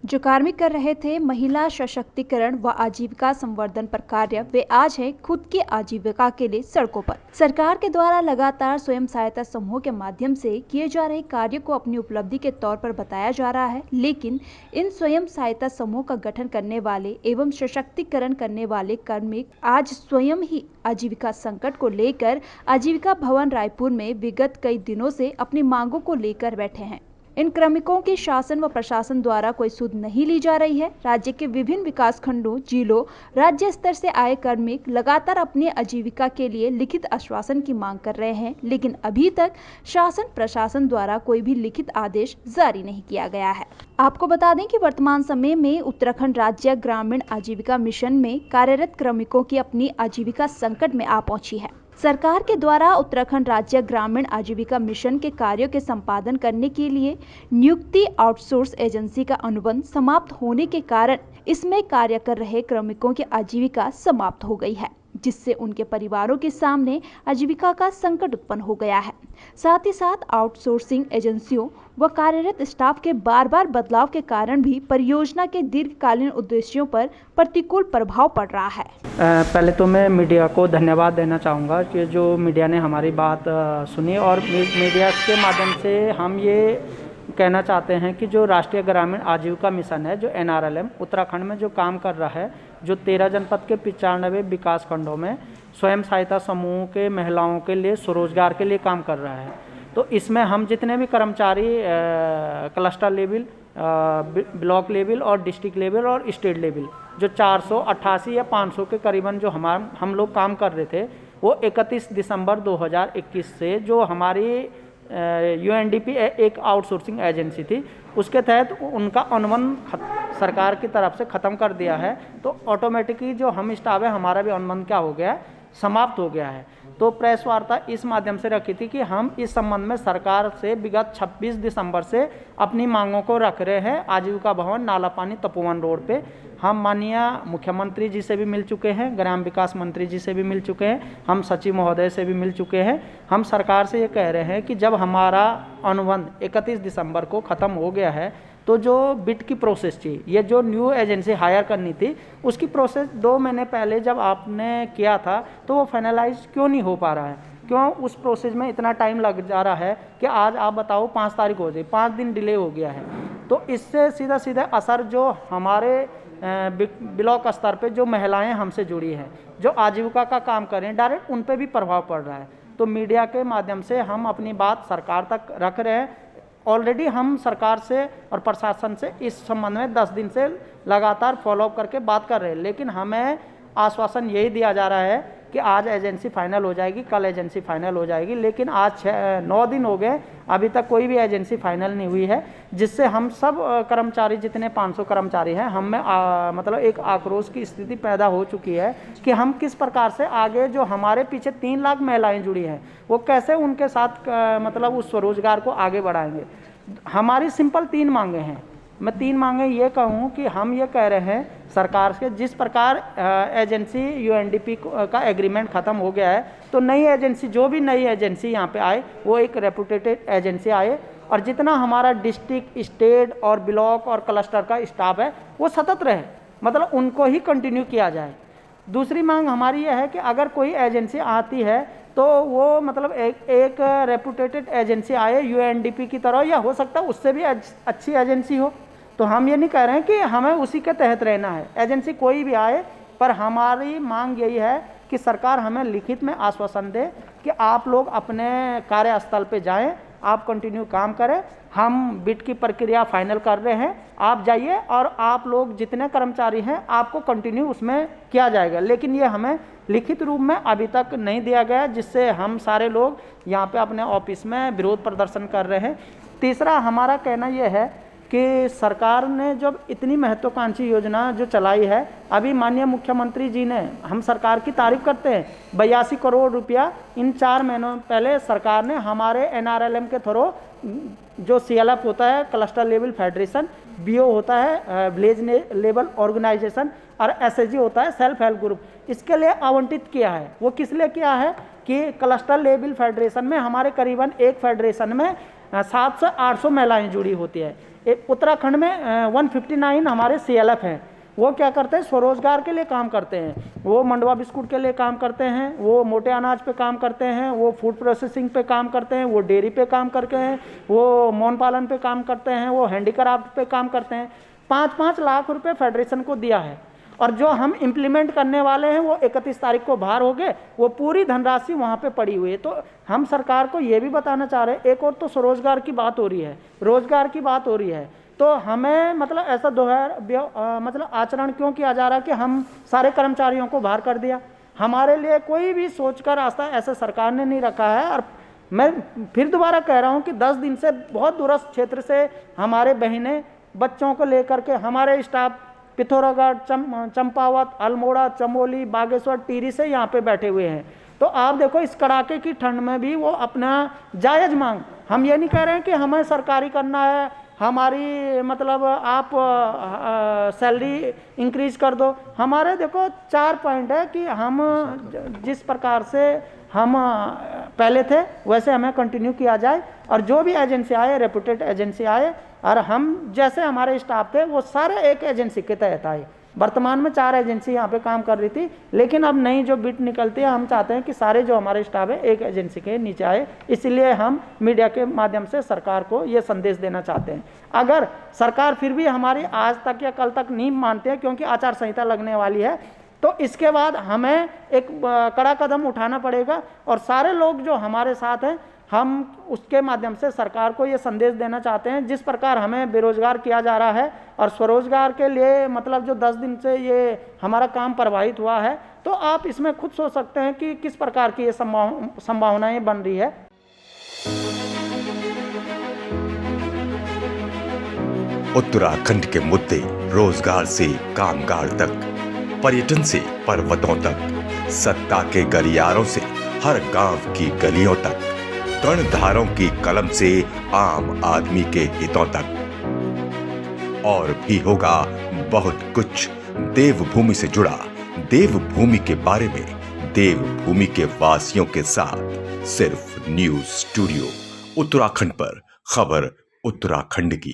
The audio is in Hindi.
जो कार्मिक कर रहे थे महिला सशक्तिकरण व आजीविका संवर्धन पर कार्य, वे आज हैं खुद की आजीविका के लिए सड़कों पर। सरकार के द्वारा लगातार स्वयं सहायता समूह के माध्यम से किए जा रहे कार्य को अपनी उपलब्धि के तौर पर बताया जा रहा है, लेकिन इन स्वयं सहायता समूह का गठन करने वाले एवं सशक्तिकरण करने वाले कार्मिक आज स्वयं ही आजीविका संकट को लेकर आजीविका भवन रायपुर में विगत कई दिनों से अपनी मांगों को लेकर बैठे हैं। इन कार्मिकों की शासन व प्रशासन द्वारा कोई सुध नहीं ली जा रही है। राज्य के विभिन्न विकास खंडों, जिलों, राज्य स्तर से आए कार्मिक लगातार अपनी आजीविका के लिए लिखित आश्वासन की मांग कर रहे हैं, लेकिन अभी तक शासन प्रशासन द्वारा कोई भी लिखित आदेश जारी नहीं किया गया है। आपको बता दें कि वर्तमान समय में उत्तराखंड राज्य ग्रामीण आजीविका मिशन में कार्यरत कार्मिकों की अपनी आजीविका संकट में आ पहुंची है। सरकार के द्वारा उत्तराखंड राज्य ग्रामीण आजीविका मिशन के कार्यों के संपादन करने के लिए नियुक्ति आउटसोर्स एजेंसी का अनुबंध समाप्त होने के कारण इसमें कार्य कर रहे कार्मिकों की आजीविका समाप्त हो गई है, जिससे उनके परिवारों के सामने आजीविका का संकट उत्पन्न हो गया है। साथ ही साथ आउटसोर्सिंग एजेंसियों व कार्यरत स्टाफ के बार बार बदलाव के कारण भी परियोजना के दीर्घकालीन उद्देश्यों पर प्रतिकूल प्रभाव पड़ रहा है। पहले तो मैं मीडिया को धन्यवाद देना चाहूँगा कि जो मीडिया ने हमारी बात सुनी, और मीडिया के माध्यम से हम ये कहना चाहते हैं कि जो राष्ट्रीय ग्रामीण आजीविका मिशन है, जो NRLM उत्तराखंड में जो काम कर रहा है, जो 13 जनपद के 95 विकास खंडों में स्वयं सहायता समूह के महिलाओं के लिए स्वरोजगार के लिए काम कर रहा है। तो इसमें हम जितने भी कर्मचारी क्लस्टर लेवल, ब्लॉक लेवल और डिस्ट्रिक्ट लेवल और स्टेट लेवल, जो 488 या 500 के करीबन जो हम लोग काम कर रहे थे, वो 31 दिसंबर 2021 से जो हमारी UNDP एक आउटसोर्सिंग एजेंसी थी, उसके तहत उनका अनुबंध सरकार की तरफ से ख़त्म कर दिया है। तो ऑटोमेटिकली जो हम स्टाफ है, हमारा भी अनुबंध क्या हो गया है, समाप्त हो गया है। तो प्रेस वार्ता इस माध्यम से रखी थी कि हम इस संबंध में सरकार से विगत 26 दिसंबर से अपनी मांगों को रख रहे हैं। आजीविका भवन नालापानी तपोवन रोड पे हम माननीय मुख्यमंत्री जी से भी मिल चुके हैं, ग्राम विकास मंत्री जी से भी मिल चुके हैं, हम सचिव महोदय से भी मिल चुके हैं। हम सरकार से ये कह रहे हैं कि जब हमारा अनुबंध 31 दिसंबर को ख़त्म हो गया है, तो जो बिड की प्रोसेस थी, ये जो न्यू एजेंसी हायर करनी थी, उसकी प्रोसेस 2 महीने पहले जब आपने किया था, तो वो फाइनलाइज क्यों नहीं हो पा रहा है? क्यों उस प्रोसेस में इतना टाइम लग जा रहा है कि आज आप बताओ 5 तारीख हो गई, 5 दिन डिले हो गया है। तो इससे सीधा सीधा असर जो हमारे ब्लॉक स्तर पे जो महिलाएं हमसे जुड़ी हैं, जो आजीविका का काम कर रहे हैं, डायरेक्ट उन पे भी प्रभाव पड़ रहा है। तो मीडिया के माध्यम से हम अपनी बात सरकार तक रख रहे हैं। ऑलरेडी हम सरकार से और प्रशासन से इस संबंध में 10 दिन से लगातार फॉलोअप करके बात कर रहे हैं, लेकिन हमें आश्वासन यही दिया जा रहा है कि आज एजेंसी फाइनल हो जाएगी, कल एजेंसी फाइनल हो जाएगी, लेकिन आज 9 दिन हो गए, अभी तक कोई भी एजेंसी फाइनल नहीं हुई है, जिससे हम सब कर्मचारी, जितने 500 कर्मचारी हैं, हम में मतलब एक आक्रोश की स्थिति पैदा हो चुकी है कि हम किस प्रकार से आगे, जो हमारे पीछे 3 लाख महिलाएं जुड़ी हैं, वो कैसे उनके साथ मतलब उस स्वरोजगार को आगे बढ़ाएंगे। हमारी सिंपल 3 मांगे हैं। मैं 3 मांगे ये कहूँ कि हम ये कह रहे हैं सरकार से, जिस प्रकार एजेंसी UNDP का एग्रीमेंट ख़त्म हो गया है, तो नई एजेंसी, जो भी नई एजेंसी यहाँ पे आए, वो एक रेपुटेटेड एजेंसी आए, और जितना हमारा डिस्ट्रिक्ट, स्टेट और ब्लॉक और क्लस्टर का स्टाफ है, वो सतत रहे, मतलब उनको ही कंटिन्यू किया जाए। दूसरी मांग हमारी यह है कि अगर कोई एजेंसी आती है, तो वो मतलब एक रेपुटेटेड एजेंसी आए UNDP की तरह, या हो सकता है उससे भी अच्छी एजेंसी हो। तो हम ये नहीं कह रहे हैं कि हमें उसी के तहत रहना है, एजेंसी कोई भी आए, पर हमारी मांग यही है कि सरकार हमें लिखित में आश्वासन दे कि आप लोग अपने कार्यस्थल पे जाएं, आप कंटिन्यू काम करें, हम बिड की प्रक्रिया फाइनल कर रहे हैं, आप जाइए और आप लोग जितने कर्मचारी हैं, आपको कंटिन्यू उसमें किया जाएगा। लेकिन ये हमें लिखित रूप में अभी तक नहीं दिया गया, जिससे हम सारे लोग यहाँ पे अपने ऑफिस में विरोध प्रदर्शन कर रहे हैं। तीसरा हमारा कहना यह है कि सरकार ने जब इतनी महत्वाकांक्षी योजना जो चलाई है, अभी माननीय मुख्यमंत्री जी ने, हम सरकार की तारीफ करते हैं, 82 करोड़ रुपया इन 4 महीनों पहले सरकार ने हमारे NRLM के थ्रू, जो CLF होता है क्लस्टर लेवल फेडरेशन, BO होता है विलेज लेवल ऑर्गेनाइजेशन, और SHG होता है सेल्फ हेल्प ग्रुप, इसके लिए आवंटित किया है। वो किस लिए किया है कि क्लस्टर लेवल फेडरेशन में हमारे करीबन एक फेडरेशन में 700 से 800 महिलाएं जुड़ी होती है। उत्तराखंड में 159 हमारे CLF हैं, वो क्या करते हैं, स्वरोजगार के लिए काम करते हैं। वो मंडवा बिस्कुट के लिए काम करते हैं, वो मोटे अनाज पे काम करते हैं, वो फूड प्रोसेसिंग पे काम करते हैं, वो डेयरी पे काम करते हैं, वो मौन पालन पे काम करते हैं, वो हैंडीक्राफ्ट पे काम करते हैं। 5-5 लाख रुपए फेडरेशन को दिया है, और जो हम इम्प्लीमेंट करने वाले हैं वो 31 तारीख को बाहर हो गए, वो पूरी धनराशि वहाँ पे पड़ी हुई है। तो हम सरकार को ये भी बताना चाह रहे हैं, एक और तो स्वरोजगार की बात हो रही है, रोजगार की बात हो रही है, तो हमें मतलब ऐसा मतलब आचरण क्यों किया जा रहा है कि हम सारे कर्मचारियों को बाहर कर दिया। हमारे लिए कोई भी सोच का रास्ता ऐसा सरकार ने नहीं रखा है। और मैं फिर दोबारा कह रहा हूँ कि 10 दिन से बहुत दूरस्थ क्षेत्र से हमारे बहनें बच्चों को लेकर के, हमारे स्टाफ पिथौरागढ़, चंपावत, अल्मोड़ा, चमोली, बागेश्वर, टिहरी से यहाँ पे बैठे हुए हैं। तो आप देखो इस कड़ाके की ठंड में भी वो अपना जायज़ मांग, हम ये नहीं कह रहे हैं कि हमें सरकारी करना है, हमारी मतलब आप सैलरी इंक्रीज कर दो। हमारे देखो 4 पॉइंट है कि हम जिस प्रकार से हम पहले थे वैसे हमें कंटिन्यू किया जाए, और जो भी एजेंसी आए, रेपुटेड एजेंसी आए, और हम जैसे हमारे स्टाफ थे वो सारे एक एजेंसी के तहत आए। वर्तमान में 4 एजेंसी यहाँ पे काम कर रही थी, लेकिन अब नई जो बिट निकलती है, हम चाहते हैं कि सारे जो हमारे स्टाफ है एक एजेंसी के नीचे आए। इसलिए हम मीडिया के माध्यम से सरकार को ये संदेश देना चाहते हैं। अगर सरकार फिर भी हमारी आज तक या कल तक नहीं मानते हैं, क्योंकि आचार संहिता लगने वाली है, तो इसके बाद हमें एक कड़ा कदम उठाना पड़ेगा, और सारे लोग जो हमारे साथ हैं, हम उसके माध्यम से सरकार को ये संदेश देना चाहते हैं, जिस प्रकार हमें बेरोजगार किया जा रहा है और स्वरोजगार के लिए मतलब जो 10 दिन से ये हमारा काम प्रभावित हुआ है, तो आप इसमें खुद सोच सकते हैं कि किस प्रकार की ये संभावनाएं बन रही है। उत्तराखंड के मुद्दे रोजगार से कामगार तक, पर्यटन से पर्वतों तक, सत्ता के गलियारों से हर गांव की गलियों तक, कर्णधारों की कलम से आम आदमी के हितों तक। और भी होगा बहुत कुछ देवभूमि से जुड़ा, देवभूमि के बारे में, देवभूमि के वासियों के साथ, सिर्फ न्यूज स्टूडियो उत्तराखंड पर, खबर उत्तराखंड की।